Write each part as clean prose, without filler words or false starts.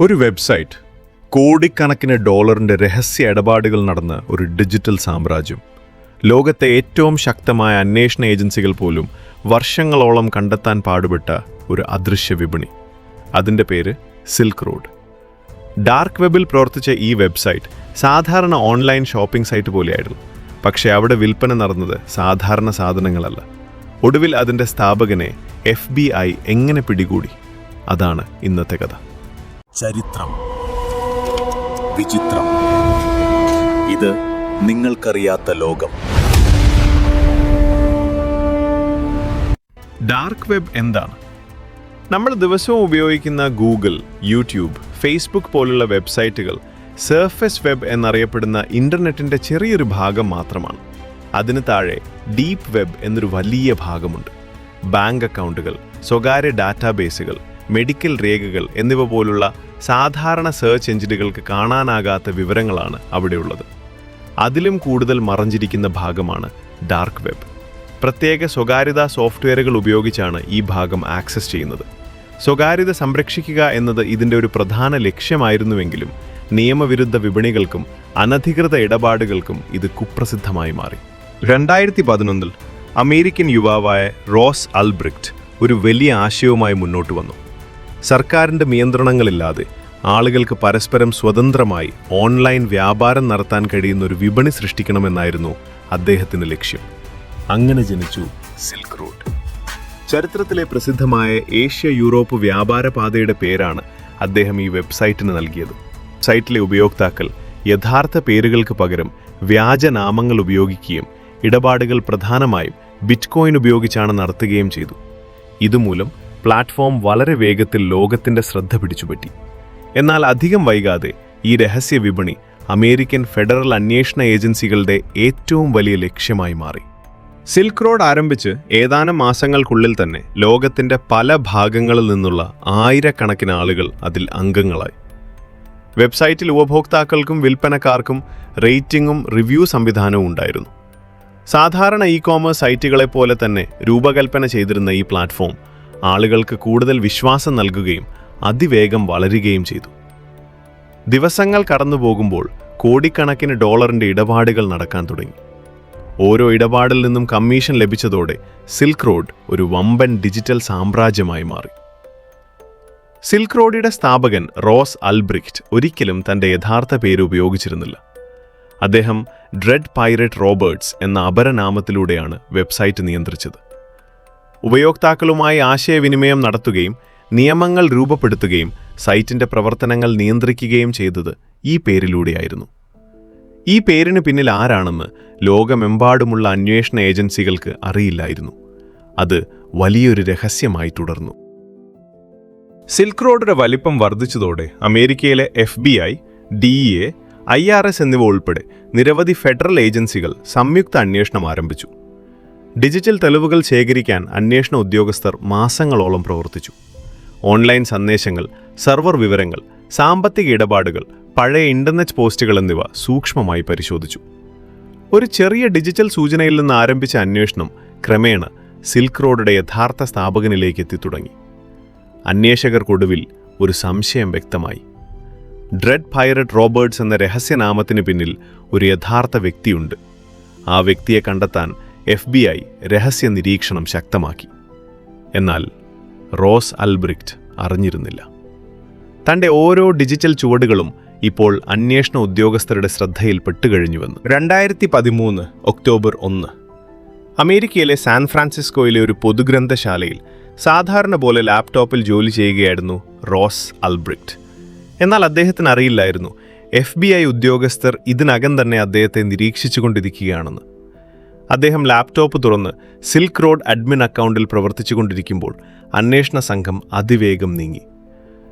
ഒരു വെബ്സൈറ്റ്, കോടിക്കണക്കിന് ഡോളറിന്റെ രഹസ്യ ഇടപാടുകൾ നടന്ന ഒരു ഡിജിറ്റൽ സാമ്രാജ്യം. ലോകത്തെ ഏറ്റവും ശക്തമായ അന്വേഷണ ഏജൻസികൾ പോലും വർഷങ്ങളോളം കണ്ടെത്താൻ പാടുപെട്ട ഒരു അദൃശ്യ വിപണി. അതിൻ്റെ പേര് സിൽക്ക് റോഡ്. ഡാർക്ക് വെബിൽ പ്രവർത്തിച്ച ഈ വെബ്സൈറ്റ് സാധാരണ ഓൺലൈൻ ഷോപ്പിംഗ് സൈറ്റ് പോലെയായിരുന്നു. പക്ഷേ അവിടെ വിൽപ്പന നടന്നത് സാധാരണ സാധനങ്ങളല്ല. ഒടുവിൽ അതിൻ്റെ സ്ഥാപകനെ FBI എങ്ങനെ പിടികൂടി? അതാണ് ഇന്നത്തെ കഥ. ചരിത്രം, വിചിത്രം, ഇത് നിങ്ങൾക്കറിയാത്ത ലോകം. ഡാർക്ക് വെബ് എന്താണ്? നമ്മൾ ദിവസവും ഉപയോഗിക്കുന്ന ഗൂഗിൾ, യൂട്യൂബ്, ഫേസ്ബുക്ക് പോലുള്ള വെബ്സൈറ്റുകൾ സർഫസ് വെബ് എന്നറിയപ്പെടുന്ന ഇൻ്റർനെറ്റിൻ്റെ ചെറിയൊരു ഭാഗം മാത്രമാണ്. അതിന് താഴെ ഡീപ്പ് വെബ് എന്നൊരു വലിയ ഭാഗമുണ്ട്. ബാങ്ക് അക്കൗണ്ടുകൾ, സ്വകാര്യ ഡാറ്റാബേസുകൾ, മെഡിക്കൽ രേഖകൾ എന്നിവ പോലുള്ള സാധാരണ സെർച്ച് എഞ്ചിനുകൾക്ക് കാണാനാകാത്ത വിവരങ്ങളാണ് അവിടെയുള്ളത്. അതിലും കൂടുതൽ മറഞ്ഞിരിക്കുന്ന ഭാഗമാണ് ഡാർക്ക് വെബ്. പ്രത്യേക സ്വകാര്യതാ സോഫ്റ്റ്വെയറുകൾ ഉപയോഗിച്ചാണ് ഈ ഭാഗം ആക്സസ് ചെയ്യുന്നത്. സ്വകാര്യത സംരക്ഷിക്കുക എന്നത് ഇതിൻ്റെ ഒരു പ്രധാന ലക്ഷ്യമായിരുന്നുവെങ്കിലും നിയമവിരുദ്ധ വിപണികൾക്കും അനധികൃത ഇടപാടുകൾക്കും ഇത് കുപ്രസിദ്ധമായി മാറി. 2011 അമേരിക്കൻ യുവാവായ റോസ് അൽബ്രിക്റ്റ് ഒരു വലിയ ആശയവുമായി മുന്നോട്ട് വന്നു. സർക്കാരിൻ്റെ നിയന്ത്രണങ്ങളില്ലാതെ ആളുകൾക്ക് പരസ്പരം സ്വതന്ത്രമായി ഓൺലൈൻ വ്യാപാരം നടത്താൻ കഴിയുന്ന ഒരു വിപണി സൃഷ്ടിക്കണമെന്നായിരുന്നു അദ്ദേഹത്തിൻ്റെ ലക്ഷ്യം. അങ്ങനെ ജനിച്ചു സിൽക്ക് റോഡ്. ചരിത്രത്തിലെ പ്രസിദ്ധമായ ഏഷ്യ യൂറോപ്പ് വ്യാപാര പാതയുടെ പേരാണ് അദ്ദേഹം ഈ വെബ്സൈറ്റിന് നൽകിയത്. സൈറ്റിലെ ഉപയോക്താക്കൾ യഥാർത്ഥ പേരുകൾക്ക് പകരം വ്യാജനാമങ്ങൾ ഉപയോഗിക്കുകയും ഇടപാടുകൾ പ്രധാനമായും ബിറ്റ്കോയിൻ ഉപയോഗിച്ചാണ് നടത്തുകയും ചെയ്തു. ഇതുമൂലം പ്ലാറ്റ്ഫോം വളരെ വേഗത്തിൽ ലോകത്തിൻ്റെ ശ്രദ്ധ പിടിച്ചുപറ്റി. എന്നാൽ അധികം വൈകാതെ ഈ രഹസ്യ വിപണി അമേരിക്കൻ ഫെഡറൽ അന്വേഷണ ഏജൻസികളുടെ ഏറ്റവും വലിയ ലക്ഷ്യമായി മാറി. സിൽക്ക് റോഡ് ആരംഭിച്ച് ഏതാനും മാസങ്ങൾക്കുള്ളിൽ തന്നെ ലോകത്തിൻ്റെ പല ഭാഗങ്ങളിൽ നിന്നുള്ള ആയിരക്കണക്കിന് ആളുകൾ അതിൽ അംഗങ്ങളായി. വെബ്സൈറ്റിൽ ഉപഭോക്താക്കൾക്കും വിൽപ്പനക്കാർക്കും റേറ്റിംഗും റിവ്യൂ സംവിധാനവും ഉണ്ടായിരുന്നു. സാധാരണ ഇ-കോമേഴ്സ് സൈറ്റുകളെപ്പോലെ തന്നെ രൂപകൽപ്പന ചെയ്തിരുന്ന ഈ പ്ലാറ്റ്ഫോം ആളുകൾക്ക് കൂടുതൽ വിശ്വാസം നൽകുകയും അതിവേഗം വളരുകയും ചെയ്തു. ദിവസങ്ങൾ കടന്നുപോകുമ്പോൾ കോടിക്കണക്കിന് ഡോളറിൻ്റെ ഇടപാടുകൾ നടക്കാൻ തുടങ്ങി. ഓരോ ഇടപാടിൽ നിന്നും കമ്മീഷൻ ലഭിച്ചതോടെ സിൽക്ക് റോഡ് ഒരു വമ്പൻ ഡിജിറ്റൽ സാമ്രാജ്യമായി മാറി. സിൽക്ക് റോഡിയുടെ സ്ഥാപകൻ റോസ് അൽബ്രിക്റ്റ് ഒരിക്കലും തൻ്റെ യഥാർത്ഥ പേര് ഉപയോഗിച്ചിരുന്നില്ല. അദ്ദേഹം ഡ്രെഡ് പൈററ്റ് റോബർട്സ് എന്ന അപരനാമത്തിലൂടെയാണ് വെബ്സൈറ്റ് നിയന്ത്രിച്ചത്. ഉപയോക്താക്കളുമായി ആശയവിനിമയം നടത്തുകയും നിയമങ്ങൾ രൂപപ്പെടുത്തുകയും സൈറ്റിൻ്റെ പ്രവർത്തനങ്ങൾ നിയന്ത്രിക്കുകയും ചെയ്തത് ഈ പേരിലൂടെയായിരുന്നു. ഈ പേരിന് പിന്നിൽ ആരാണെന്ന് ലോകമെമ്പാടുമുള്ള അന്വേഷണ ഏജൻസികൾക്ക് അറിയില്ലായിരുന്നു. അത് വലിയൊരു രഹസ്യമായി തുടർന്നു. സിൽക്ക് റോഡിന്റെ വലിപ്പം വർദ്ധിച്ചതോടെ അമേരിക്കയിലെ FBI, DEA, IRS എന്നിവ ഉൾപ്പെടെ നിരവധി ഫെഡറൽ ഏജൻസികൾ സംയുക്ത അന്വേഷണം ആരംഭിച്ചു. ഡിജിറ്റൽ തെളിവുകൾ ശേഖരിക്കാൻ അന്വേഷണ ഉദ്യോഗസ്ഥർ മാസങ്ങളോളം പ്രവർത്തിച്ചു. ഓൺലൈൻ സന്ദേശങ്ങൾ, സെർവർ വിവരങ്ങൾ, സാമ്പത്തിക ഇടപാടുകൾ, പഴയ ഇൻ്റർനെറ്റ് പോസ്റ്റുകൾ എന്നിവ സൂക്ഷ്മമായി പരിശോധിച്ചു. ഒരു ചെറിയ ഡിജിറ്റൽ സൂചനയിൽ നിന്ന് ആരംഭിച്ച അന്വേഷണം ക്രമേണ സിൽക്ക് റോഡിന്റെ യഥാർത്ഥ സ്ഥാപകനിലേക്ക് എത്തിത്തുടങ്ങി. അന്വേഷകർക്കൊടുവിൽ ഒരു സംശയം വ്യക്തമായി. ഡ്രെഡ് പൈററ്റ് റോബർട്സ് എന്ന രഹസ്യനാമത്തിന് പിന്നിൽ ഒരു യഥാർത്ഥ വ്യക്തിയുണ്ട്. ആ വ്യക്തിയെ കണ്ടെത്താൻ FBI രഹസ്യ നിരീക്ഷണം ശക്തമാക്കി. എന്നാൽ റോസ് അൽബ്രിക്റ്റ് അറിഞ്ഞിരുന്നില്ല. തൻ്റെ ഓരോ ഡിജിറ്റൽ ചുവടുകളും ഇപ്പോൾ അന്വേഷണ ഉദ്യോഗസ്ഥരുടെ ശ്രദ്ധയിൽ പെട്ടുകഴിഞ്ഞുവെന്ന്. 2013 ഒക്ടോബർ 1 അമേരിക്കയിലെ സാൻ ഫ്രാൻസിസ്കോയിലെ ഒരു പൊതുഗ്രന്ഥശാലയിൽ സാധാരണ പോലെ ലാപ്ടോപ്പിൽ ജോലി ചെയ്യുകയായിരുന്നു റോസ് അൽബ്രിക്റ്റ്. എന്നാൽ അദ്ദേഹത്തിന് അറിയില്ലായിരുന്നു FBI ഉദ്യോഗസ്ഥർ ഇതിനകം തന്നെ അദ്ദേഹത്തെ നിരീക്ഷിച്ചുകൊണ്ടിരിക്കുകയാണെന്ന്. അദ്ദേഹം ലാപ്ടോപ്പ് തുറന്ന് സിൽക്ക് റോഡ് അഡ്മിൻ അക്കൗണ്ടിൽ പ്രവർത്തിച്ചുകൊണ്ടിരിക്കുമ്പോൾ അന്വേഷണ സംഘം അതിവേഗം നീങ്ങി.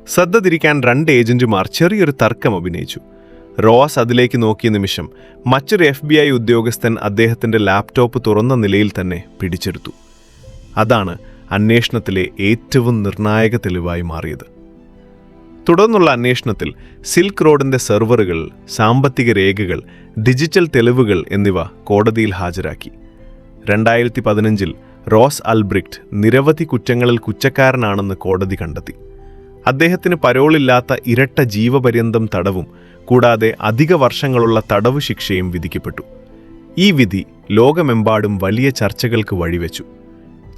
ശ്രദ്ധ തിരിക്കാൻ 2 ഏജന്റുമാർ ചെറിയൊരു തർക്കം അഭിനയിച്ചു. റോസ് അതിലേക്ക് നോക്കിയ നിമിഷം മറ്റൊരു FBI ഉദ്യോഗസ്ഥൻ അദ്ദേഹത്തിൻ്റെ ലാപ്ടോപ്പ് തുറന്ന നിലയിൽ തന്നെ പിടിച്ചെടുത്തു. അതാണ് അന്വേഷണത്തിലെ ഏറ്റവും നിർണായക തെളിവായി മാറിയത്. തുടർന്നുള്ള അന്വേഷണത്തിൽ സിൽക്ക് റോഡിൻ്റെ സെർവറുകൾ, സാമ്പത്തിക രേഖകൾ, ഡിജിറ്റൽ തെളിവുകൾ എന്നിവ കോടതിയിൽ ഹാജരാക്കി. 2015 റോസ് അൽബ്രിക്റ്റ് നിരവധി കുറ്റങ്ങളിൽ കുറ്റക്കാരനാണെന്ന് കോടതി കണ്ടെത്തി. അദ്ദേഹത്തിന് പരോളില്ലാത്ത ഇരട്ട ജീവപര്യന്തം തടവും കൂടാതെ അധിക വർഷങ്ങളുള്ള തടവ് ശിക്ഷയും വിധിക്കപ്പെട്ടു. ഈ വിധി ലോകമെമ്പാടും വലിയ ചർച്ചകൾക്ക് വഴിവെച്ചു.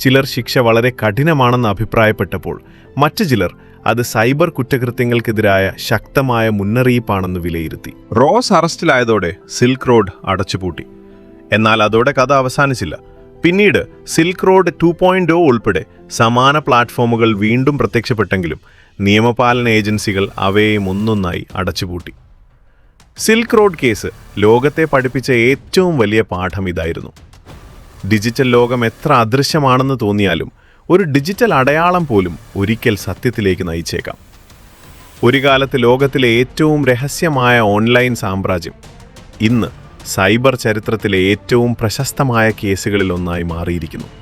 ചിലർ ശിക്ഷ വളരെ കഠിനമാണെന്ന് അഭിപ്രായപ്പെട്ടപ്പോൾ മറ്റു ചിലർ അത് സൈബർ കുറ്റകൃത്യങ്ങൾക്കെതിരായ ശക്തമായ മുന്നറിയിപ്പാണെന്ന് വിലയിരുത്തി. റോസ് അറസ്റ്റിലായതോടെ സിൽക്ക് റോഡ് അടച്ചുപൂട്ടി. എന്നാൽ അതോടെ കഥ അവസാനിച്ചില്ല. പിന്നീട് സിൽക്ക് റോഡ് 2.0 ഉൾപ്പെടെ സമാന പ്ലാറ്റ്ഫോമുകൾ വീണ്ടും പ്രത്യക്ഷപ്പെട്ടെങ്കിലും നിയമപാലന ഏജൻസികൾ അവയെയും ഒന്നൊന്നായി അടച്ചുപൂട്ടി. സിൽക്ക് റോഡ് കേസ് ലോകത്തെ പഠിപ്പിച്ച ഏറ്റവും വലിയ പാഠം ഇതായിരുന്നു. ഡിജിറ്റൽ ലോകം എത്ര അദൃശ്യമാണെന്ന് തോന്നിയാലും ഒരു ഡിജിറ്റൽ അടയാളം പോലും ഒരിക്കൽ സത്യത്തിലേക്ക് നയിച്ചേക്കാം. ഒരു കാലത്ത് ലോകത്തിലെ ഏറ്റവും രഹസ്യമായ ഓൺലൈൻ സാമ്രാജ്യം ഇന്ന് സൈബർ ചരിത്രത്തിലെ ഏറ്റവും പ്രശസ്തമായ കേസുകളിൽ ഒന്നായി മാറിയിരിക്കുന്നു.